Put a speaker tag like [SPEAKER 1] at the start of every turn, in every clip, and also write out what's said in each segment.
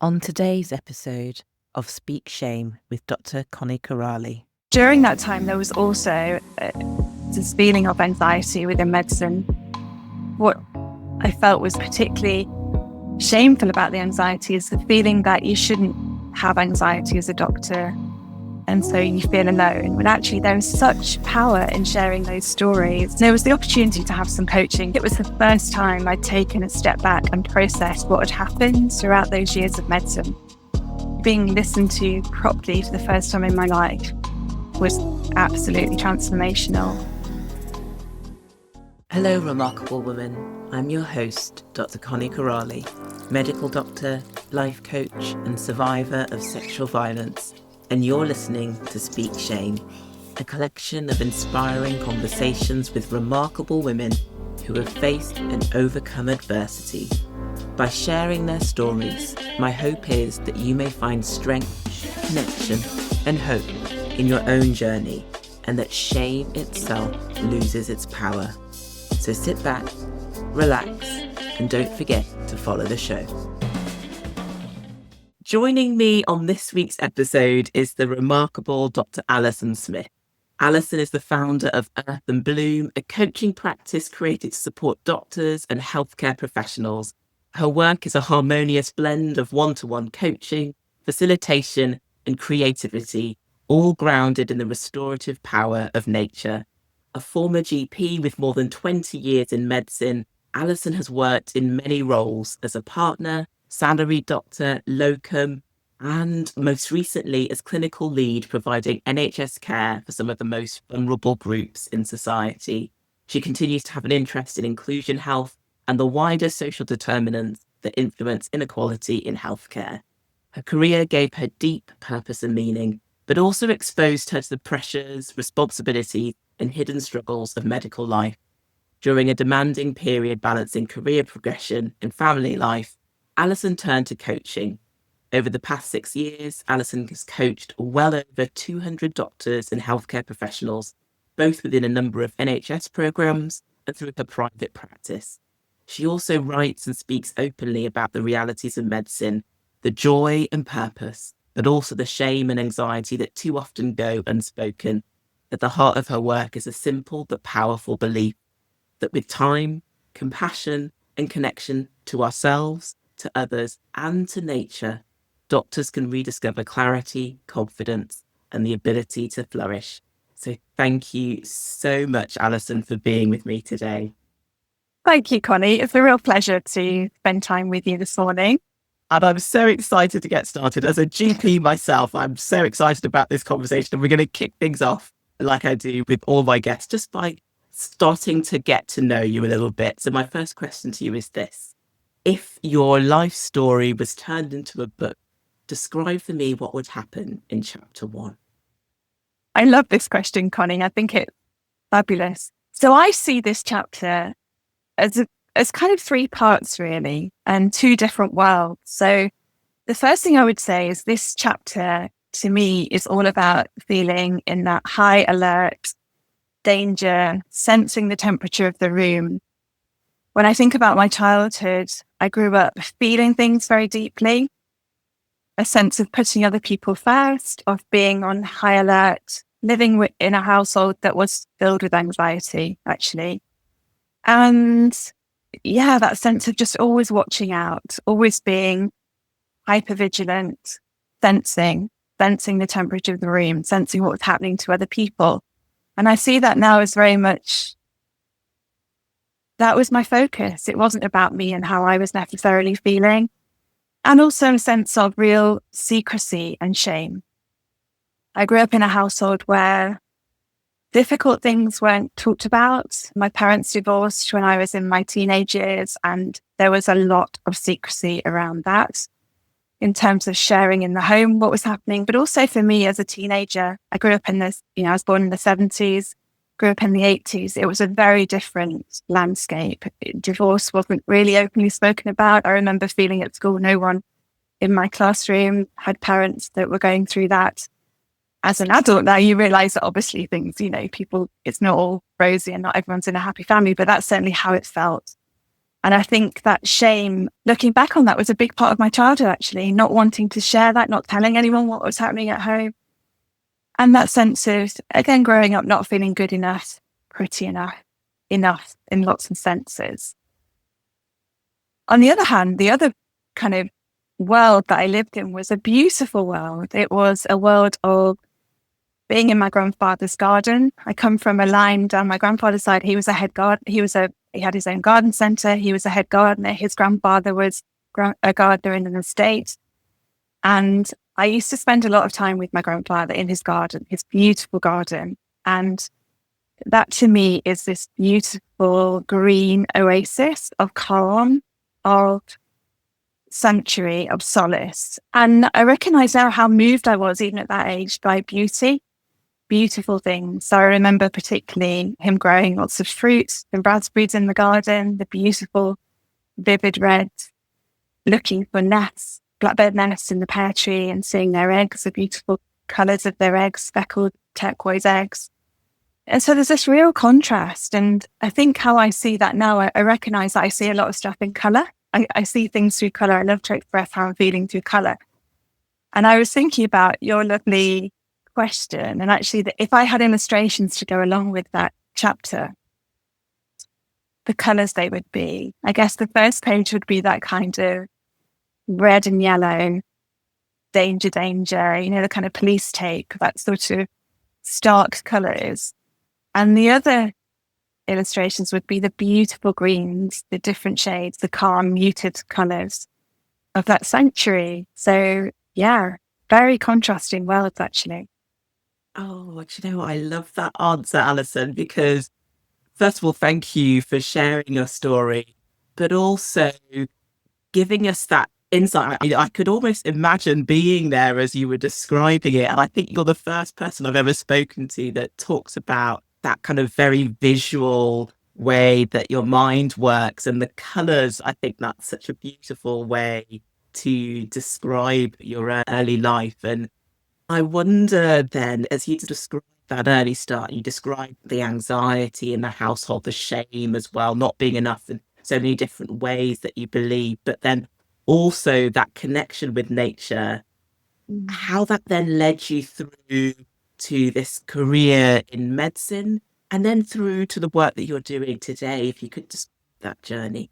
[SPEAKER 1] On today's episode of Speak Shame with Dr Connie Kerali.
[SPEAKER 2] During that time, there was also this feeling of anxiety within medicine. What I felt was particularly shameful about the anxiety is the feeling that you shouldn't have anxiety as a doctor, and so you feel alone. When actually there is such power in sharing those stories. There was the opportunity to have some coaching. It was the first time I'd taken a step back and processed what had happened throughout those years of medicine. Being listened to properly for the first time in my life was absolutely transformational.
[SPEAKER 1] Hello, remarkable woman. I'm your host, Dr Connie Kerali, medical doctor, life coach, and survivor of sexual violence. And you're listening to Speak Shame, a collection of inspiring conversations with remarkable women who have faced and overcome adversity. By sharing their stories, my hope is that you may find strength, connection, and hope in your own journey, and that shame itself loses its power. So sit back, relax, and don't forget to follow the show. Joining me on this week's episode is the remarkable Dr Alison Smith. Alison is the founder of Earth and Bloom, a coaching practice created to support doctors and healthcare professionals. Her work is a harmonious blend of one-to-one coaching, facilitation, and creativity, all grounded in the restorative power of nature. A former GP with more than 20 years in medicine, Alison has worked in many roles as a partner, salaried doctor, locum, and most recently as clinical lead providing NHS care for some of the most vulnerable groups in society. She continues to have an interest in inclusion health and the wider social determinants that influence inequality in healthcare. Her career gave her deep purpose and meaning, but also exposed her to the pressures, responsibilities, and hidden struggles of medical life. During a demanding period balancing career progression and family life, Alison turned to coaching. Over the past 6 years, Alison has coached well over 200 doctors and healthcare professionals, both within a number of NHS programmes and through her private practice. She also writes and speaks openly about the realities of medicine, the joy and purpose, but also the shame and anxiety that too often go unspoken. At the heart of her work is a simple but powerful belief that with time, compassion, and connection to ourselves, to others, and to nature, doctors can rediscover clarity, confidence, and the ability to flourish. So thank you so much, Alison, for being with me today.
[SPEAKER 2] Thank you, Connie. It's a real pleasure to spend time with you this morning.
[SPEAKER 1] And I'm so excited to get started. As a GP myself, I'm so excited about this conversation. And we're going to kick things off like I do with all my guests, just by starting to get to know you a little bit. So my first question to you is this. If your life story was turned into a book, describe for me what would happen in chapter 1.
[SPEAKER 2] I love this question, Connie. I think it's fabulous. So I see this chapter as kind of 3 parts, really, and 2 different worlds. So the first thing I would say is this chapter, to me, is all about feeling in that high alert, danger, sensing the temperature of the room. When I think about my childhood, I grew up feeling things very deeply, a sense of putting other people first, of being on high alert, living in a household that was filled with anxiety, actually. And yeah, that sense of just always watching out, always being hypervigilant, sensing the temperature of the room, sensing what was happening to other people. And I see that now as very much, that was my focus. It wasn't about me and how I was necessarily feeling. And also a sense of real secrecy and shame. I grew up in a household where difficult things weren't talked about. My parents divorced when I was in my teenage years, and there was a lot of secrecy around that in terms of sharing in the home what was happening. But also for me as a teenager, I grew up in this, I was born in the 70s, grew up in the 80s. It was a very different landscape. Divorce wasn't really openly spoken about. I remember feeling at school, no one in my classroom had parents that were going through that. As an adult now, you realize that obviously things, people, it's not all rosy and not everyone's in a happy family, but that's certainly how it felt. And I think that shame, looking back on that, was a big part of my childhood, actually, not wanting to share that, not telling anyone what was happening at home. And that sense of, again, growing up, not feeling good enough, pretty enough in lots of senses. On the other hand, the other kind of world that I lived in was a beautiful world. It was a world of being in my grandfather's garden. I come from a line down my grandfather's side. He was a head gardener. He had his own garden centre. He was a head gardener. His grandfather was a gardener in an estate. And I used to spend a lot of time with my grandfather in his garden, his beautiful garden. And that to me is this beautiful green oasis of calm, of sanctuary, of solace. And I recognize now how moved I was, even at that age, by beauty, beautiful things. So I remember particularly him growing lots of fruits and raspberries in the garden, the beautiful, vivid red, looking for nests, blackbird nests in the pear tree and seeing their eggs, the beautiful colours of their eggs, speckled turquoise eggs. And so there's this real contrast. And I think how I see that now, I recognize that I see a lot of stuff in colour. I see things through colour. I love to express how I'm feeling through colour. And I was thinking about your lovely question. And actually, if I had illustrations to go along with that chapter, the colours they would be. I guess the first page would be that kind of red and yellow, danger, danger, the kind of police tape, that sort of stark colours. And the other illustrations would be the beautiful greens, the different shades, the calm, muted colours of that sanctuary. So, yeah, very contrasting worlds, actually.
[SPEAKER 1] Oh, do you know what? I love that answer, Alison, because first of all, thank you for sharing your story, but also giving us that insight. I could almost imagine being there as you were describing it. And I think you're the first person I've ever spoken to that talks about that kind of very visual way that your mind works and the colours. I think that's such a beautiful way to describe your early life. And I wonder then, as you describe that early start, you describe the anxiety in the household, the shame as well, not being enough in so many different ways that you believe, but then also that connection with nature, how that then led you through to this career in medicine and then through to the work that you're doing today, if you could describe that journey.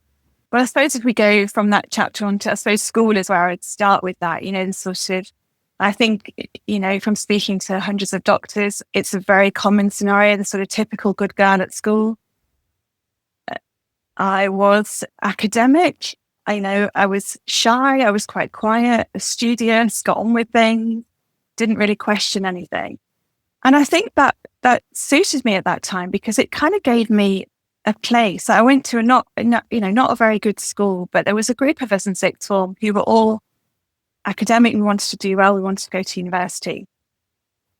[SPEAKER 2] Well, I suppose if we go from that chapter on to, I suppose, school is where I'd start with that, the sort of, I think, from speaking to hundreds of doctors, it's a very common scenario, the sort of typical good girl at school. I was academic. I was shy. I was quite quiet, studious, got on with things, didn't really question anything. And I think that suited me at that time because it kind of gave me a place. I went to not a very good school, but there was a group of us in sixth form who were all academic. We wanted to do well. We wanted to go to university.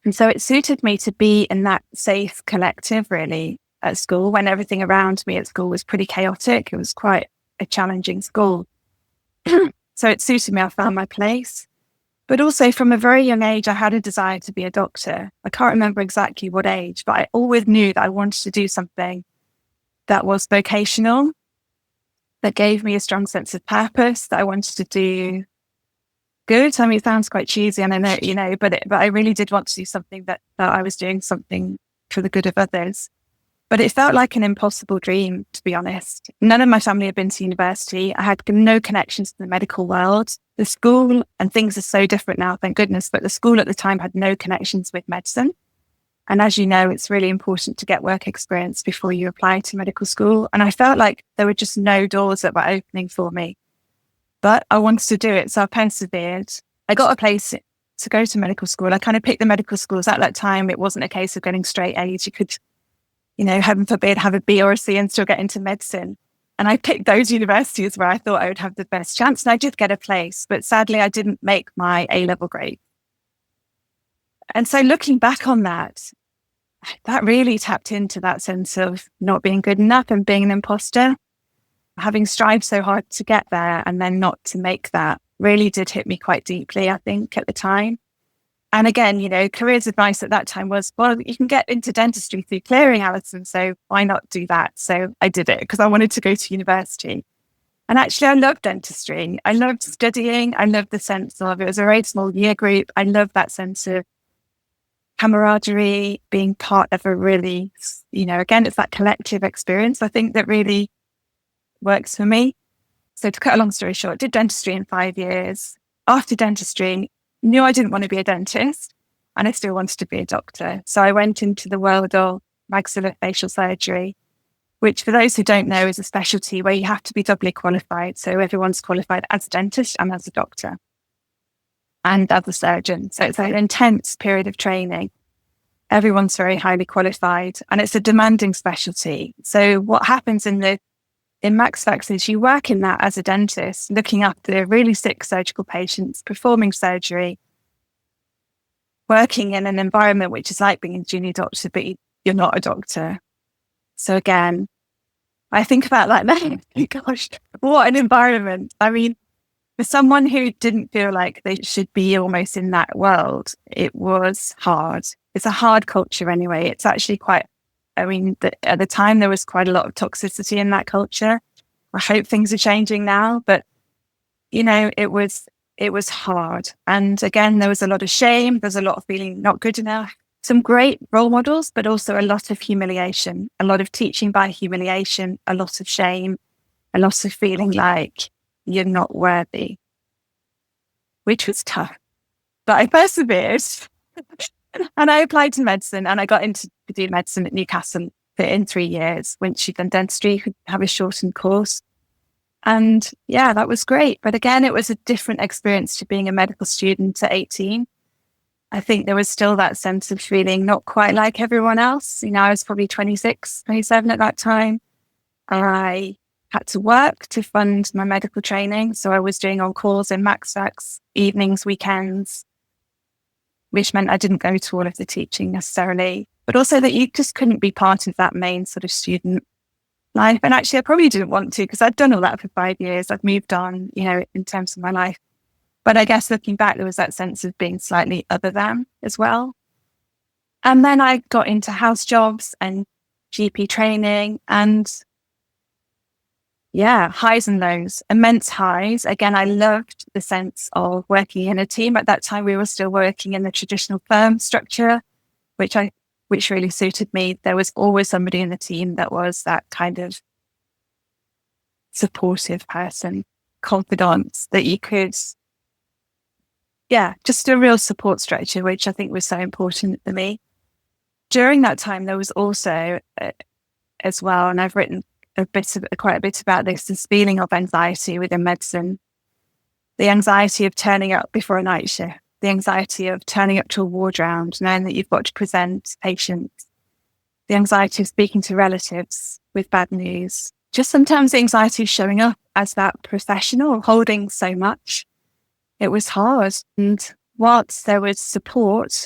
[SPEAKER 2] And so it suited me to be in that safe collective, really, at school, when everything around me at school was pretty chaotic. It was quite a challenging school. So it suited me. I found my place. But also from a very young age, I had a desire to be a doctor. I can't remember exactly what age, but I always knew that I wanted to do something that was vocational, that gave me a strong sense of purpose, that I wanted to do good. I mean, it sounds quite cheesy, and I know, but I really did want to do something that I was doing something for the good of others. But it felt like an impossible dream, to be honest. None of my family had been to university. I had no connections to the medical world. The school, and things are so different now, thank goodness, but the school at the time had no connections with medicine. And as you know, it's really important to get work experience before you apply to medical school. And I felt like there were just no doors that were opening for me. But I wanted to do it, so I persevered. I got a place to go to medical school. I kind of picked the medical schools. At that time, it wasn't a case of getting straight A's. You could, heaven forbid, have a B or a C and still get into medicine. And I picked those universities where I thought I would have the best chance. And I did get a place, but sadly, I didn't make my A-level grade. And so looking back on that really tapped into that sense of not being good enough and being an imposter. Having strived so hard to get there and then not to make that really did hit me quite deeply, I think, at the time. And again, careers advice at that time was, well, you can get into dentistry through clearing, Alison, so why not do that? So I did it because I wanted to go to university. And actually, I loved dentistry. I loved studying. I loved the sense of, it was a very small year group. I loved that sense of camaraderie, being part of a really, again, it's that collective experience, I think, that really works for me. So to cut a long story short, did dentistry in 5 years. After dentistry, knew I didn't want to be a dentist, and I still wanted to be a doctor. So I went into the world of maxillofacial surgery, which, for those who don't know, is a specialty where you have to be doubly qualified. So everyone's qualified as a dentist and as a doctor and as a surgeon. So it's an intense period of training. Everyone's very highly qualified, and it's a demanding specialty. So what happens in Maxfax is you work in that as a dentist, looking after really sick surgical patients, performing surgery, working in an environment which is like being a junior doctor, but you're not a doctor. So again, I think about that now. Gosh, what an environment. I mean, for someone who didn't feel like they should be almost in that world, it was hard. It's a hard culture anyway. It's actually quite, at the time there was quite a lot of toxicity in that culture. I hope things are changing now, but it was hard. And again, there was a lot of shame. There's a lot of feeling not good enough. Some great role models, but also a lot of humiliation, a lot of teaching by humiliation, a lot of shame, a lot of feeling like you're not worthy, which was tough. But I persevered and I applied to medicine, and I got into do medicine at Newcastle in 3 years. Once you've done dentistry, you could have a shortened course. And yeah, that was great. But again, it was a different experience to being a medical student at 18. I think there was still that sense of feeling not quite like everyone else. I was probably 26, 27 at that time. I had to work to fund my medical training. So I was doing on-calls in Maxfax, evenings, weekends, which meant I didn't go to all of the teaching necessarily, but also that you just couldn't be part of that main sort of student life. And actually, I probably didn't want to, because I'd done all that for 5 years. I'd moved on, in terms of my life. But I guess looking back, there was that sense of being slightly other than as well. And then I got into house jobs and GP training, and yeah, highs and lows, immense highs. Again, I loved the sense of working in a team. At that time, we were still working in the traditional firm structure, which really suited me. There was always somebody in the team that was that kind of supportive person, confidant that you could, just a real support structure, which I think was so important for me. During that time, there was also, as well, and I've written quite a bit about this feeling of anxiety within medicine. The anxiety of turning up before a night shift, the anxiety of turning up to a ward round, knowing that you've got to present patients, the anxiety of speaking to relatives with bad news, just sometimes the anxiety of showing up as that professional, holding so much. It was hard. And whilst there was support,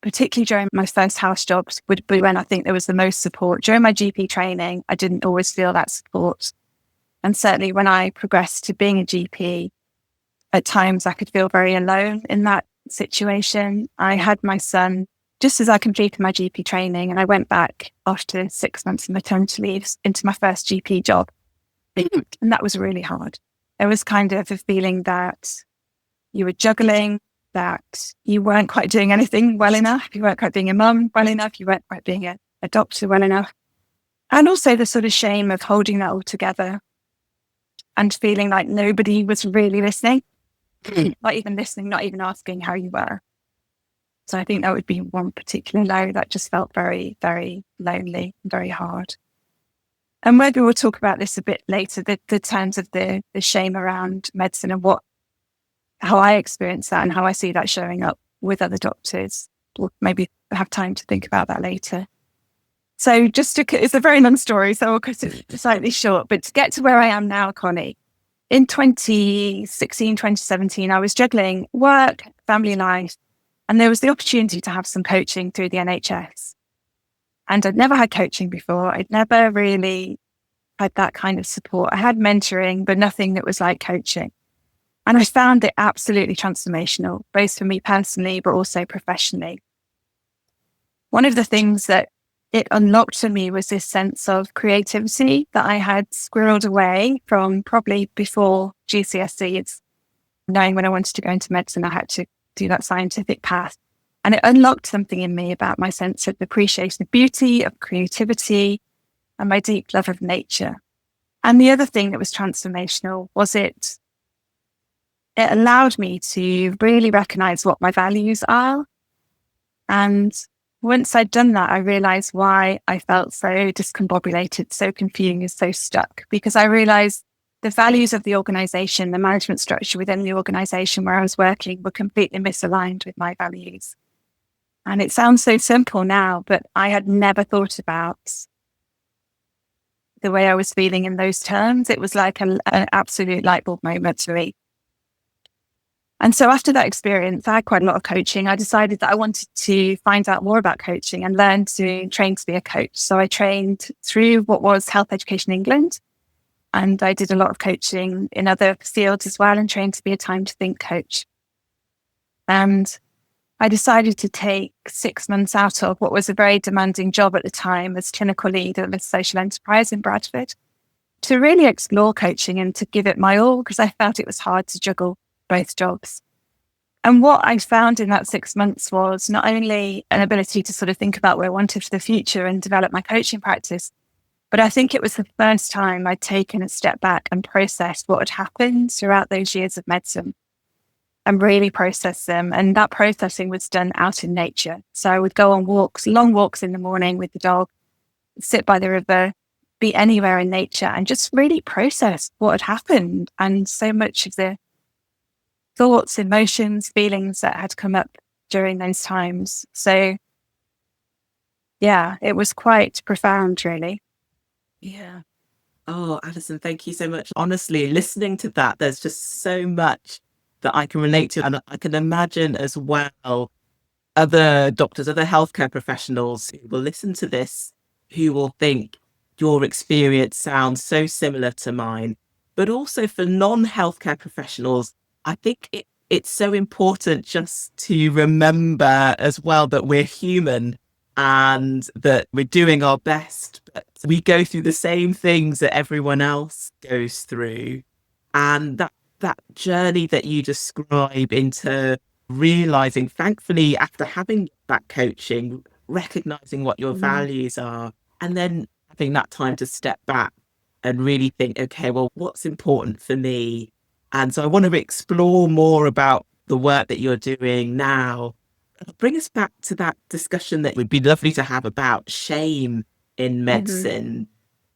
[SPEAKER 2] particularly during my first house jobs, would be when I think there was the most support. During my GP training, I didn't always feel that support. And certainly when I progressed to being a GP, at times I could feel very alone in that situation. I had my son just as I completed my GP training, and I went back after 6 months of maternity leave into my first GP job. And that was really hard. It was kind of a feeling that you were juggling, that you weren't quite doing anything well enough. You weren't quite being a mum well enough. You weren't quite being a doctor well enough. And also the sort of shame of holding that all together and feeling like nobody was really listening, not even listening, not even asking how you were. So I think that would be one particular low that just felt very, very lonely and very hard. And maybe we'll talk about this a bit later, the terms of the shame around medicine and how I experience that and how I see that showing up with other doctors. We'll maybe have time to think about that later. So it's a very long story, so I'll cut it slightly short. But to get to where I am now, Connie, in 2016, 2017, I was juggling work, family life, and there was the opportunity to have some coaching through the NHS. And I'd never had coaching before. I'd never really had that kind of support. I had mentoring, but nothing that was like coaching. And I found it absolutely transformational, both for me personally, but also professionally. One of the things that it unlocked for me was this sense of creativity that I had squirreled away from probably before GCSE. It's knowing when I wanted to go into medicine, I had to do that scientific path. And it unlocked something in me about my sense of appreciation of beauty, of creativity, and my deep love of nature. And the other thing that was transformational was it allowed me to really recognize what my values are. And once I'd done that, I realized why I felt so discombobulated, so confused, so stuck, because I realized the values of the organization, the management structure within the organization where I was working were completely misaligned with my values. And it sounds so simple now, but I had never thought about the way I was feeling in those terms. It was like an absolute light bulb moment for me. And so after that experience, I had quite a lot of coaching. I decided that I wanted to find out more about coaching and learn to train to be a coach. So I trained through what was Health Education England. And I did a lot of coaching in other fields as well and trained to be a time to think coach. And I decided to take 6 months out of what was a very demanding job at the time as clinical lead of a social enterprise in Bradford to really explore coaching and to give it my all, because I felt it was hard to juggle both jobs. And what I found in that 6 months was not only an ability to sort of think about where I wanted for the future and develop my coaching practice, but I think it was the first time I'd taken a step back and processed what had happened throughout those years of medicine and really processed them. And that processing was done out in nature. So I would go on walks, long walks in the morning with the dog, sit by the river, be anywhere in nature and just really process what had happened. And so much of the thoughts, emotions, feelings that had come up during those times. So yeah, it was quite profound, really.
[SPEAKER 1] Yeah. Oh, Alison, thank you so much. Honestly, listening to that, there's just so much that I can relate to. And I can imagine as well other doctors, other healthcare professionals who will listen to this, who will think your experience sounds so similar to mine. But also for non-healthcare professionals, I think it's so important just to remember as well that we're human and that we're doing our best, but we go through the same things that everyone else goes through. And that journey that you describe into realizing, thankfully, after having that coaching, recognizing what your values are, and then having that time to step back and really think, okay, well, what's important for me? And so I want to explore more about the work that you're doing now. Bring us back to that discussion that would be lovely to have about shame in medicine.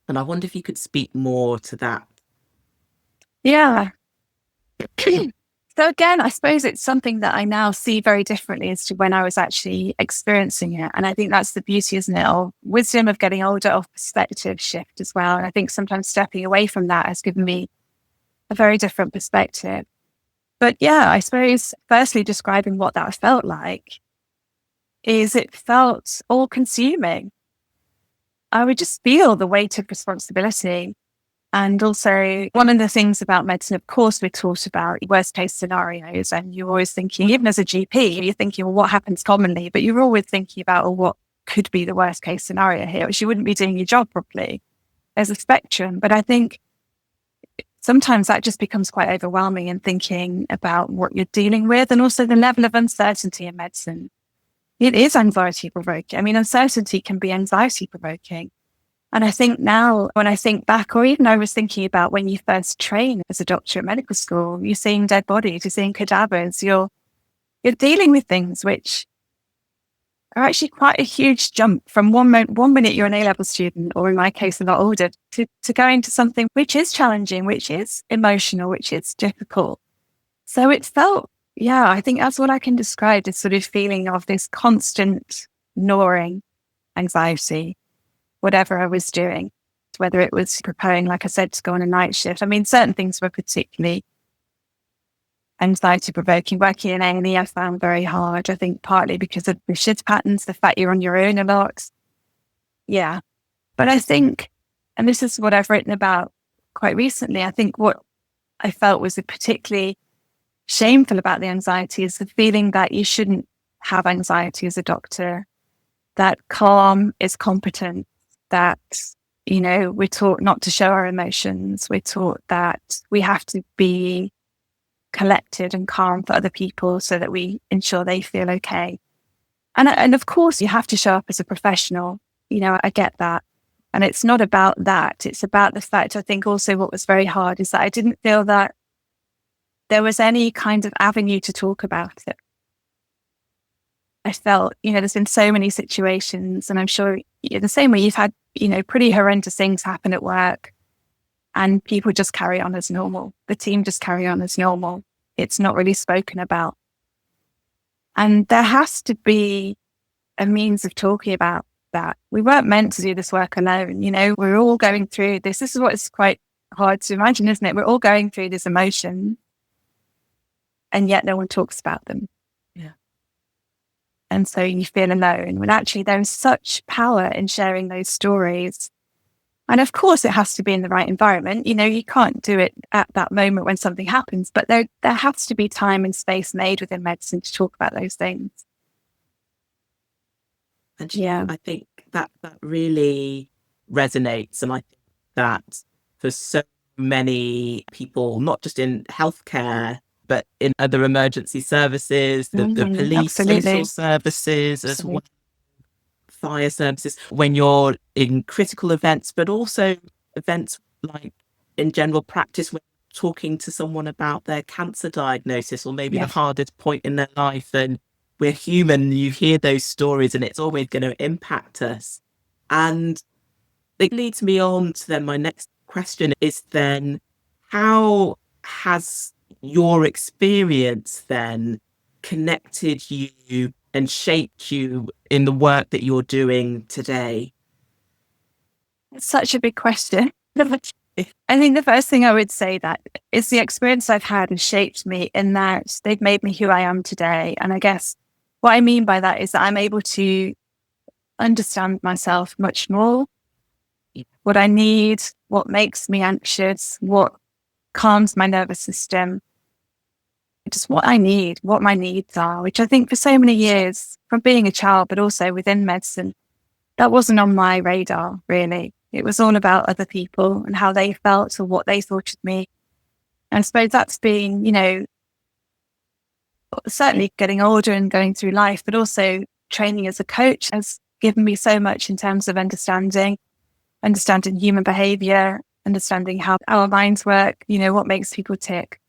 [SPEAKER 1] And I wonder if you could speak more to that.
[SPEAKER 2] Yeah. So again, I suppose it's something that I now see very differently as to when I was actually experiencing it. And I think that's the beauty, isn't it, of wisdom of getting older, of perspective shift as well. And I think sometimes stepping away from that has given me a very different perspective. But yeah, I suppose firstly describing what that felt like is it felt all consuming. I would just feel the weight of responsibility. And also, one of the things about medicine, of course, we're taught about worst case scenarios. And you're always thinking, even as a GP, you're thinking, well, what happens commonly? But you're always thinking about, oh, what could be the worst case scenario here, which you wouldn't be doing your job properly. There's a spectrum. But I think sometimes that just becomes quite overwhelming in thinking about what you're dealing with and also the level of uncertainty in medicine. It is anxiety provoking. I mean, uncertainty can be anxiety provoking. And I think now when I think back, or even I was thinking about when you first train as a doctor at medical school, you're seeing dead bodies, you're seeing cadavers, you're dealing with things which are actually quite a huge jump from one minute you're an A-level student, or in my case, a lot older, to going to something which is challenging, which is emotional, which is difficult. So it felt, yeah, I think that's what I can describe, this sort of feeling of this constant gnawing anxiety, whatever I was doing, whether it was preparing, like I said, to go on a night shift. I mean, certain things were particularly anxiety provoking. Working in A&E, I found very hard, I think partly because of the shift patterns, the fact you're on your own a lot. Yeah. But I think, and this is what I've written about quite recently, I think what I felt was particularly shameful about the anxiety is the feeling that you shouldn't have anxiety as a doctor, that calm is competence, that, we're taught not to show our emotions. We're taught that we have to be collected and calm for other people so that we ensure they feel okay. And of course, you have to show up as a professional. I get that. And it's not about that. It's about the fact, I think also what was very hard is that I didn't feel that there was any kind of avenue to talk about it. I felt, there's been so many situations, and I'm sure the same way you've had, pretty horrendous things happen at work, and people just carry on as normal. The team just carry on as normal. It's not really spoken about. And there has to be a means of talking about that. We weren't meant to do this work alone. We're all going through this. This is what is quite hard to imagine, isn't it? We're all going through this emotion, and yet no one talks about them.
[SPEAKER 1] Yeah.
[SPEAKER 2] And so you feel alone, when actually there is such power in sharing those stories. And of course, it has to be in the right environment. You can't do it at that moment when something happens, but there has to be time and space made within medicine to talk about those things.
[SPEAKER 1] And I think that really resonates. And I think that for so many people, not just in healthcare, but in other emergency services, the police, social services as well, fire services, when you're in critical events, but also events like in general practice, when you're talking to someone about their cancer diagnosis or maybe the hardest point in their life. And we're human, you hear those stories and it's always going to impact us. And it leads me on to then my next question is then, how has your experience then connected you and shaped you in the work that you're doing today?
[SPEAKER 2] It's such a big question. I think the first thing I would say that is the experience I've had has shaped me in that they've made me who I am today. And I guess what I mean by that is that I'm able to understand myself much more, what I need, what makes me anxious, what calms my nervous system, just what I need, what my needs are, which I think for so many years, from being a child, but also within medicine, that wasn't on my radar, really. It was all about other people and how they felt or what they thought of me. And I suppose that's been, certainly getting older and going through life, but also training as a coach has given me so much in terms of understanding human behavior, understanding how our minds work, what makes people tick,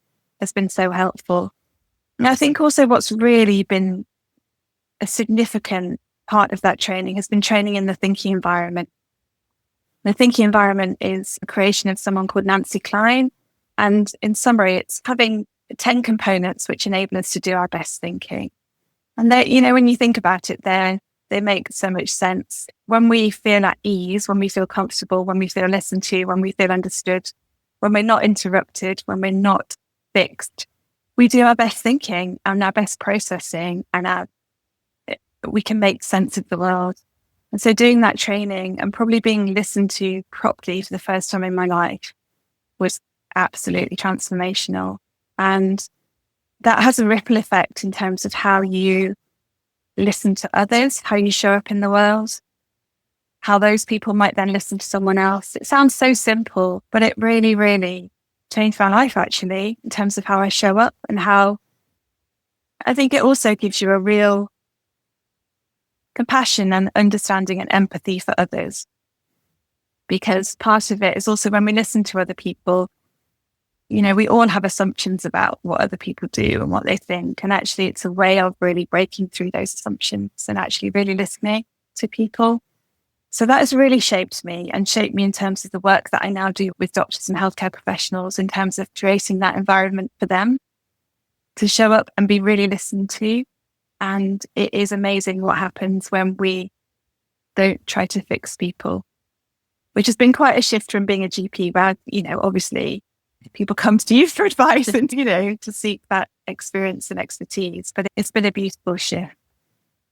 [SPEAKER 2] has been so helpful. And I think also what's really been a significant part of that training has been training in the thinking environment. The thinking environment is a creation of someone called Nancy Klein. And in summary, it's having 10 components which enable us to do our best thinking. And they, when you think about it, they make so much sense. When we feel at ease, when we feel comfortable, when we feel listened to, when we feel understood, when we're not interrupted, when we're not fixed, we do our best thinking and our best processing, and we can make sense of the world. And so doing that training and probably being listened to properly for the first time in my life was absolutely transformational. And that has a ripple effect in terms of how you listen to others, how you show up in the world, how those people might then listen to someone else. It sounds so simple, but it really, really changed my life, actually, in terms of how I show up and how I think it also gives you a real compassion and understanding and empathy for others. Because part of it is also when we listen to other people, we all have assumptions about what other people do and what they think. And actually, it's a way of really breaking through those assumptions and actually really listening to people. So that has really shaped me in terms of the work that I now do with doctors and healthcare professionals in terms of creating that environment for them to show up and be really listened to. And it is amazing what happens when we don't try to fix people, which has been quite a shift from being a GP where, obviously people come to you for advice and, to seek that experience and expertise. But it's been a beautiful shift.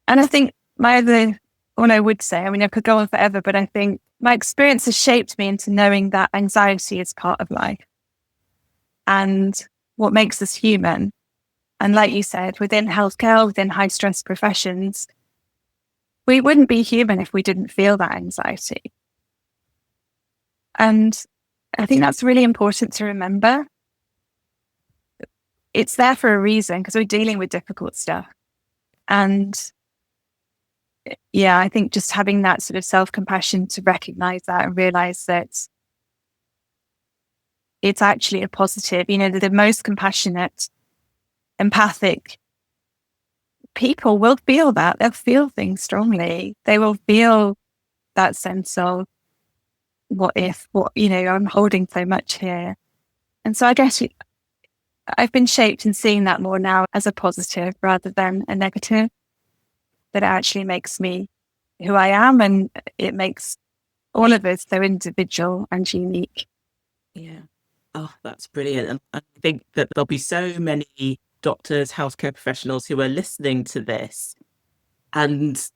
[SPEAKER 2] And I think what I would say, I could go on forever, but I think my experience has shaped me into knowing that anxiety is part of life and what makes us human. And like you said, within healthcare, within high stress professions, we wouldn't be human if we didn't feel that anxiety. And I think that's really important to remember. It's there for a reason, because we're dealing with difficult stuff. And yeah, I think just having that sort of self-compassion to recognize that and realize that it's actually a positive. You know, the most compassionate, empathic people will feel that. They'll feel things strongly. They will feel that sense of, I'm holding so much here. And so I guess I've been shaped in seeing that more now as a positive rather than a negative, that it actually makes me who I am, and it makes all of us so individual and unique.
[SPEAKER 1] Yeah. Oh, that's brilliant. And I think that there'll be so many doctors, healthcare professionals who are listening to this and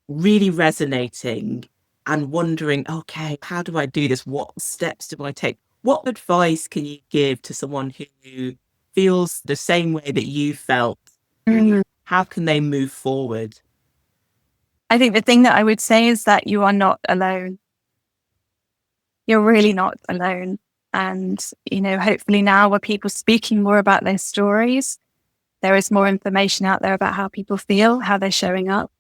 [SPEAKER 1] really resonating and wondering, okay, how do I do this? What steps do I take? What advice can you give to someone who feels the same way that you felt? How can they move forward?
[SPEAKER 2] I think the thing that I would say is that you are not alone. You're really not alone. And, hopefully now where people speaking more about their stories, there is more information out there about how people feel, how they're showing up.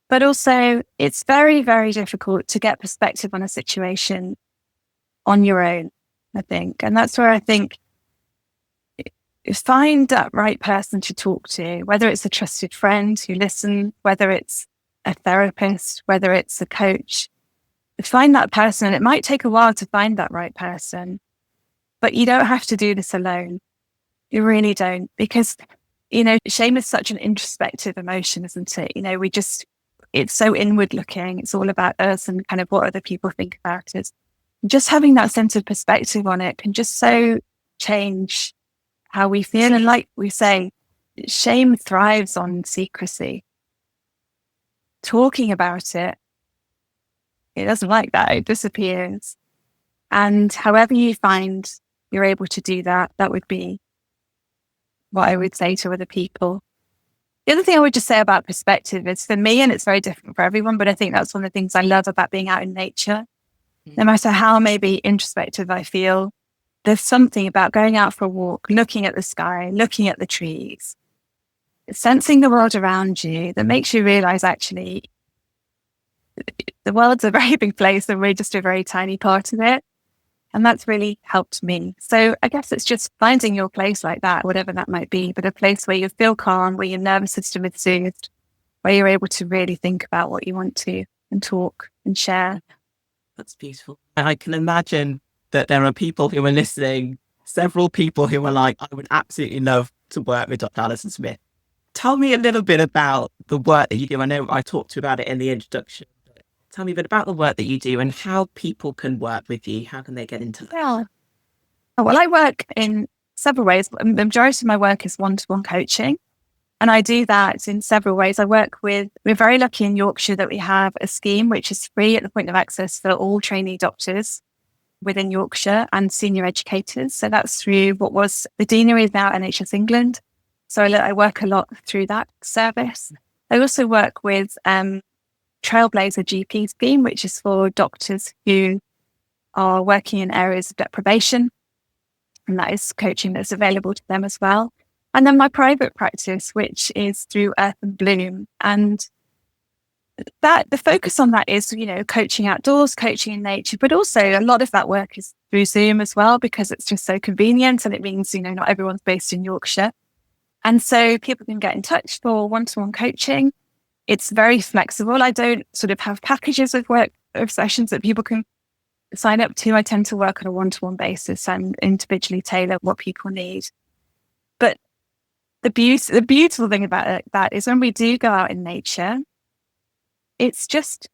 [SPEAKER 2] But also, it's very, very difficult to get perspective on a situation on your own, I think. And that's where I think find that right person to talk to, whether it's a trusted friend who listens, whether it's a therapist, whether it's a coach. Find that person. And it might take a while to find that right person, but you don't have to do this alone. You really don't, because, shame is such an introspective emotion, isn't it? It's so inward looking. It's all about us and kind of what other people think about us. Just having that sense of perspective on it can just so change how we feel. And like we say, shame thrives on secrecy. Talking about it, it doesn't like that. It disappears. And however you find you're able to do that, that would be what I would say to other people. The other thing I would just say about perspective is, for me, and it's very different for everyone, but I think that's one of the things I love about being out in nature. No matter how maybe introspective I feel, there's something about going out for a walk, looking at the sky, looking at the trees, sensing the world around you, that makes you realize actually the world's a very big place and we're just a very tiny part of it. And that's really helped me. So I guess it's just finding your place like that, whatever that might be, but a place where you feel calm, where your nervous system is soothed, where you're able to really think about what you want to and talk and share.
[SPEAKER 1] That's beautiful. I can imagine that there are people who are listening, several people who are like, I would absolutely love to work with Dr. Alison Smith. Tell me a little bit about the work that you do. I know I talked to you about it in the introduction. Tell me a bit about the work that you do and how people can work with you. How can they get into that?
[SPEAKER 2] Well, I work in several ways. The majority of my work is one-to-one coaching. And I do that in several ways. We're very lucky in Yorkshire that we have a scheme which is free at the point of access for all trainee doctors within Yorkshire and senior educators. So that's through what was the deanery, is now NHS England. So I work a lot through that service. I also work with Trailblazer GP scheme, which is for doctors who are working in areas of deprivation. And that is coaching that's available to them as well. And then my private practice, which is through Earth and Bloom. And that the focus on that is, coaching outdoors, coaching in nature, but also a lot of that work is through Zoom as well, because it's just so convenient. And it means, not everyone's based in Yorkshire. And so people can get in touch for one-to-one coaching. It's very flexible. I don't sort of have packages of sessions that people can sign up to. I tend to work on a one-to-one basis and individually tailor what people need. But the beautiful thing about that is when we do go out in nature, it's just,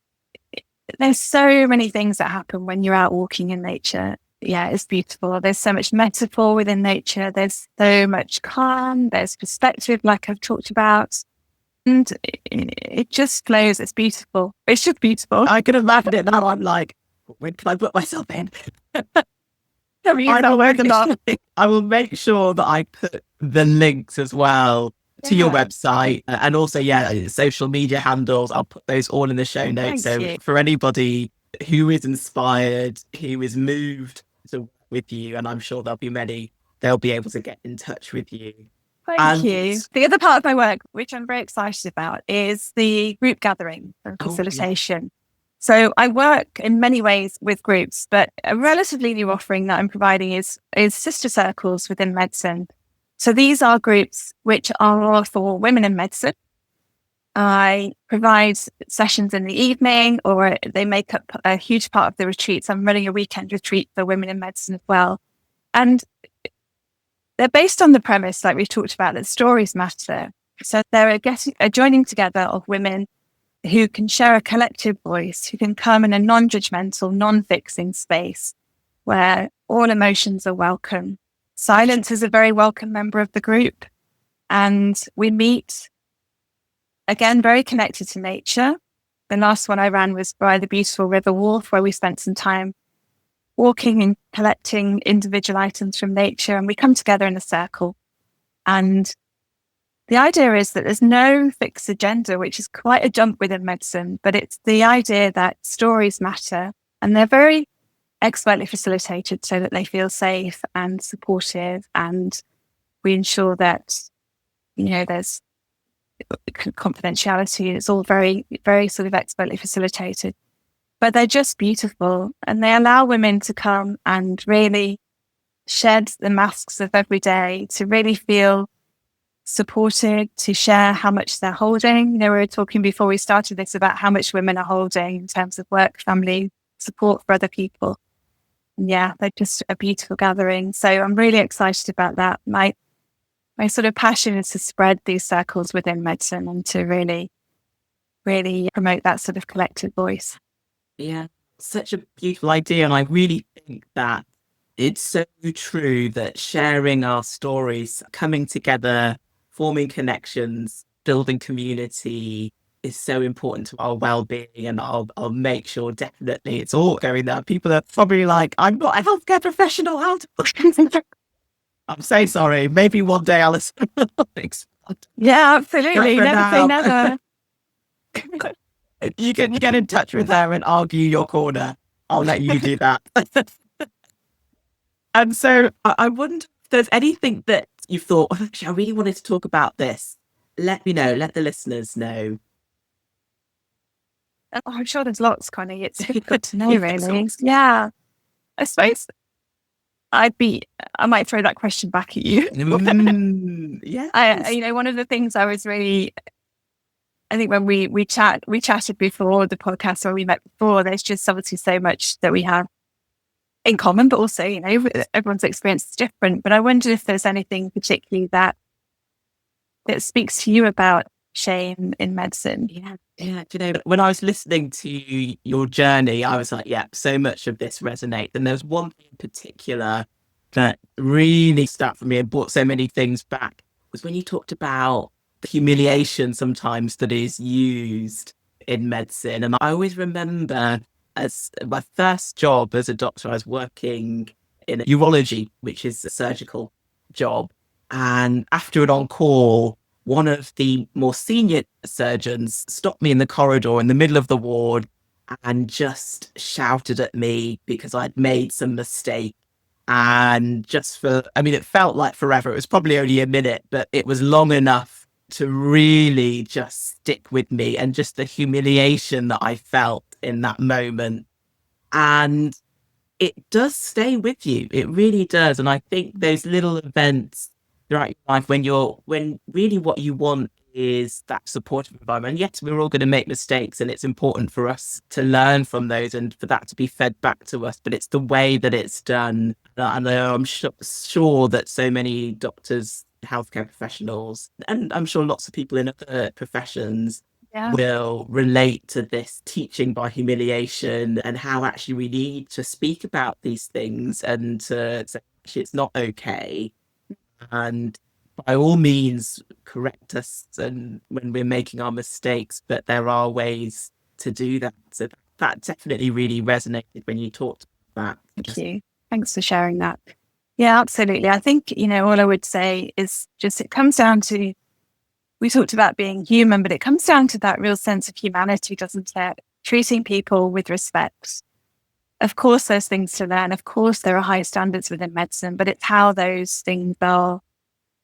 [SPEAKER 2] there's so many things that happen when you're out walking in nature. Yeah, it's beautiful. There's so much metaphor within nature. There's so much calm. There's perspective, like I've talked about. And it just flows. It's beautiful. It's just beautiful.
[SPEAKER 1] I can imagine it now. I'm like, when can I put myself in? I will make sure that I put the links as well to your
[SPEAKER 2] Yeah.
[SPEAKER 1] website, and also, social media handles. I'll put those all in the show notes.
[SPEAKER 2] Thank
[SPEAKER 1] So
[SPEAKER 2] you.
[SPEAKER 1] for anybody who is inspired, who is moved to work with you, and I'm sure there'll be many, they'll be able to get in touch with you.
[SPEAKER 2] Thank
[SPEAKER 1] And
[SPEAKER 2] you. The other part of my work, which I'm very excited about, is the group gathering and facilitation. So I work in many ways with groups, but a relatively new offering that I'm providing is sister circles within medicine. So these are groups which are for women in medicine. I provide sessions in the evening, or they make up a huge part of the retreats. I'm running a weekend retreat for women in medicine as well. And they're based on the premise, like we've talked about, that stories matter. So they're a joining together of women who can share a collective voice, who can come in a non-judgmental, non-fixing space where all emotions are welcome. Silence is a very welcome member of the group. And we meet, again, very connected to nature. The last one I ran was by the beautiful River Wharf, where we spent some time walking and collecting individual items from nature. And we come together in a circle. And the idea is that there's no fixed agenda, which is quite a jump within medicine, but it's the idea that stories matter, and they're very expertly facilitated so that they feel safe and supportive. And we ensure that, there's confidentiality. It's all very, very sort of expertly facilitated, but they're just beautiful. And they allow women to come and really shed the masks of every day, to really feel supported, to share how much they're holding. We were talking before we started this about how much women are holding in terms of work, family, support for other people. And they're just a beautiful gathering. So I'm really excited about that. My sort of passion is to spread these circles within medicine and to really, really promote that sort of collective voice.
[SPEAKER 1] Yeah, such a beautiful idea. And I really think that it's so true that sharing our stories, coming together, forming connections, building community is so important to our well-being. And I'll make sure definitely it's all going there. People are probably like, I'm not a healthcare professional. How to... I'm so sorry. Maybe one day, Alison.
[SPEAKER 2] Yeah, absolutely. Never say never.
[SPEAKER 1] You can get in touch with her and argue your corner. I'll let you do that. And so I wonder if there's anything that you've thought, actually, I really wanted to talk about this. Let me know, let the listeners know.
[SPEAKER 2] Oh, I'm sure there's lots, Connie. It's good to know, really. Yeah. I suppose I might throw that question back at you.
[SPEAKER 1] Yeah.
[SPEAKER 2] One of the things I was really, I think when we chatted before the podcast, or we met before, there's just obviously so much that we have in common, but also, everyone's experience is different. But I wondered if there's anything particularly that speaks to you about shame in medicine.
[SPEAKER 1] Yeah. When I was listening to your journey, I was like, so much of this resonates. And there's one thing in particular that really stuck for me and brought so many things back, was when you talked about the humiliation sometimes that is used in medicine. And I always remember, as my first job as a doctor, I was working in urology, which is a surgical job. And after an on-call, one of the more senior surgeons stopped me in the corridor in the middle of the ward and just shouted at me because I'd made some mistake. And it felt like forever. It was probably only a minute, but it was long enough to really just stick with me, and just the humiliation that I felt in that moment. And it does stay with you. It really does. And I think those little events throughout your life, when really what you want is that supportive environment. And yes, we're all going to make mistakes, and it's important for us to learn from those and for that to be fed back to us. But it's the way that it's done. And I'm sure that so many doctors, healthcare professionals, and I'm sure lots of people in other professions will relate to this teaching by humiliation, and how actually we need to speak about these things and to say actually it's not okay, and by all means correct us and when we're making our mistakes, but there are ways to do that. So that definitely really resonated when you talked about that.
[SPEAKER 2] Thank you. Thanks for sharing that. Yeah, absolutely. I think, all I would say is just, it comes down to we talked about being human, but it comes down to that real sense of humanity, doesn't it? Treating people with respect. Of course, there's things to learn. Of course, there are high standards within medicine, but it's how those things are,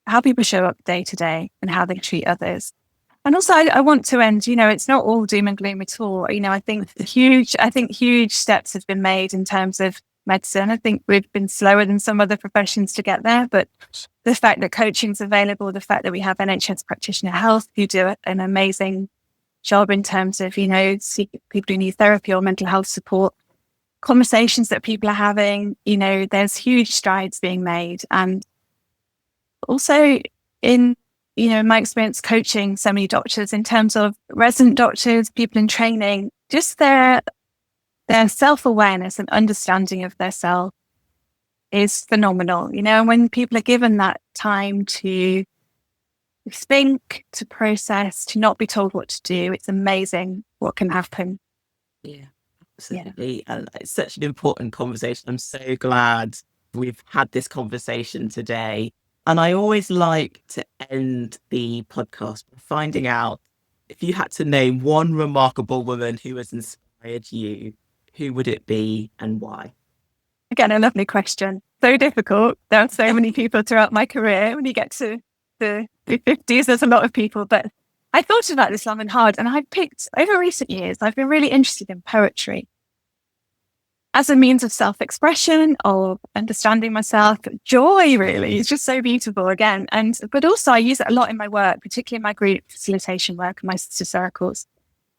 [SPEAKER 2] how people show up day to day and how they treat others. And also, I want to end, it's not all doom and gloom at all. I think huge steps have been made in terms of medicine. I think we've been slower than some other professions to get there, but the fact that coaching's available, the fact that we have NHS practitioner health who do an amazing job in terms of, people who need therapy or mental health support, conversations that people are having, there's huge strides being made. And also in my experience coaching so many doctors in terms of resident doctors, people in training, just their self-awareness and understanding of their self is phenomenal. And when people are given that time to think, to process, to not be told what to do, it's amazing what can happen.
[SPEAKER 1] Yeah, absolutely. Yeah. And it's such an important conversation. I'm so glad we've had this conversation today. And I always like to end the podcast by finding out, if you had to name one remarkable woman who has inspired you, who would it be and why?
[SPEAKER 2] Again, a lovely question. So difficult. There are so many people throughout my career. When you get to the 50s, there's a lot of people. But I thought about this long and hard, and I've picked, over recent years, I've been really interested in poetry as a means of self-expression, of understanding myself. Joy, really. It's just so beautiful again. But also I use it a lot in my work, particularly in my group facilitation work and my sister circles.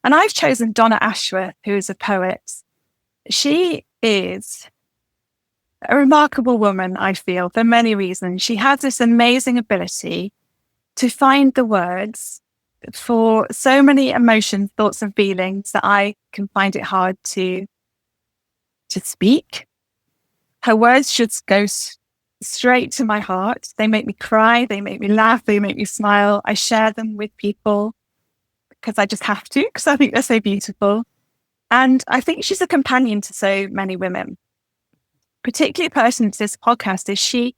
[SPEAKER 2] And I've chosen Donna Ashworth, who is a poet. She is a remarkable woman, I feel, for many reasons. She has this amazing ability to find the words for so many emotions, thoughts and feelings that I can find it hard to speak. Her words just go straight to my heart. They make me cry, they make me laugh, they make me smile. I share them with people because I just have to, because I think they're so beautiful. And I think she's a companion to so many women. Particularly pertinent to this podcast is she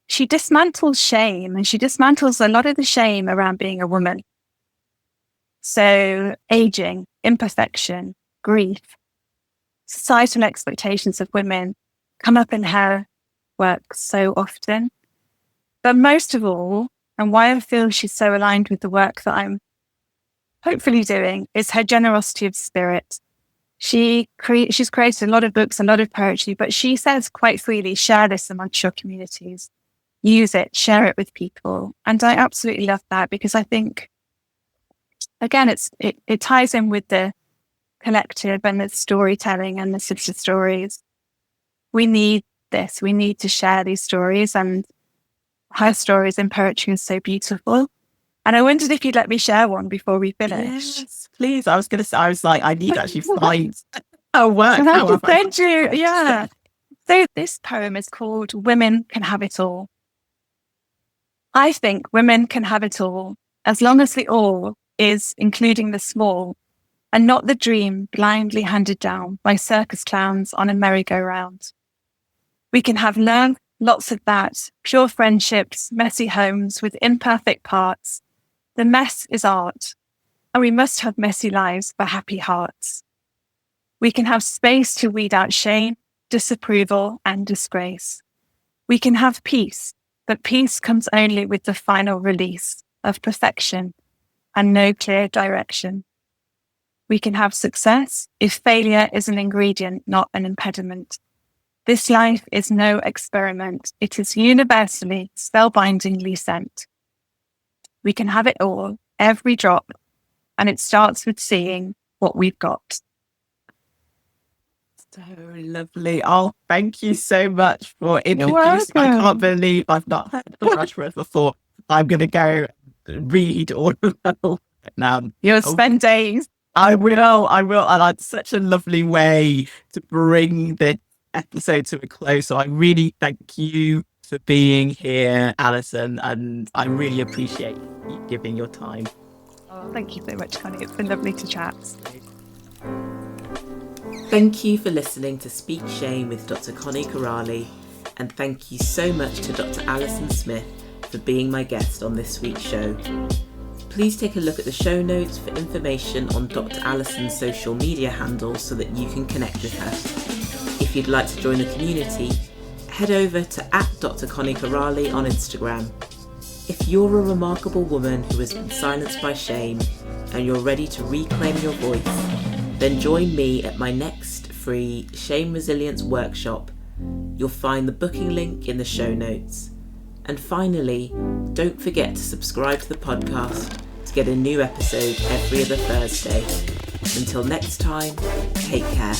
[SPEAKER 2] dismantles shame, and she dismantles a lot of the shame around being a woman. So aging, imperfection, grief, societal expectations of women come up in her work so often. But most of all, and why I feel she's so aligned with the work that I'm hopefully doing, is her generosity of spirit. She's created a lot of books, a lot of poetry, but she says quite freely, share this amongst your communities. Use it, share it with people. And I absolutely love that, because I think, again, it ties in with the collective and the storytelling and the sister stories. We need this. We need to share these stories, and her stories in poetry is so beautiful. And I wondered if you'd let me share one before we finish.
[SPEAKER 1] Yes, please. I was like, I need to actually find her work.
[SPEAKER 2] I have to send you. Yeah. So this poem is called Women Can Have It All. I think women can have it all, as long as the all is including the small, and not the dream blindly handed down by circus clowns on a merry-go-round. We can have love, lots of that, pure friendships, messy homes with imperfect parts. The mess is art, and we must have messy lives for happy hearts. We can have space to weed out shame, disapproval, and disgrace. We can have peace, but peace comes only with the final release of perfection and no clear direction. We can have success if failure is an ingredient, not an impediment. This life is no experiment. It is universally, spellbindingly sent. We can have it all, every drop, and it starts with seeing what we've got.
[SPEAKER 1] So lovely. Oh, thank you so much for introducing. I can't believe I've not heard of Ashworth before. I'm going to go read all of them now.
[SPEAKER 2] You'll spend days.
[SPEAKER 1] I will. And it's such a lovely way to bring the episode to a close. So I really thank you for being here, Alison, and I really appreciate you giving your time.
[SPEAKER 2] Oh, thank you so much, Connie. It's been lovely to chat.
[SPEAKER 1] Thank you for listening to Speak Shame with Dr. Connie Kerali, and thank you so much to Dr. Alison Smith for being my guest on this week's show. Please take a look at the show notes for information on Dr. Alison's social media handles so that you can connect with her. If you'd like to join the community, head over to @Dr. Connie Kerali on Instagram. If you're a remarkable woman who has been silenced by shame and you're ready to reclaim your voice, then join me at my next free Shame Resilience workshop. You'll find the booking link in the show notes. And finally, don't forget to subscribe to the podcast to get a new episode every other Thursday. Until next time, take care.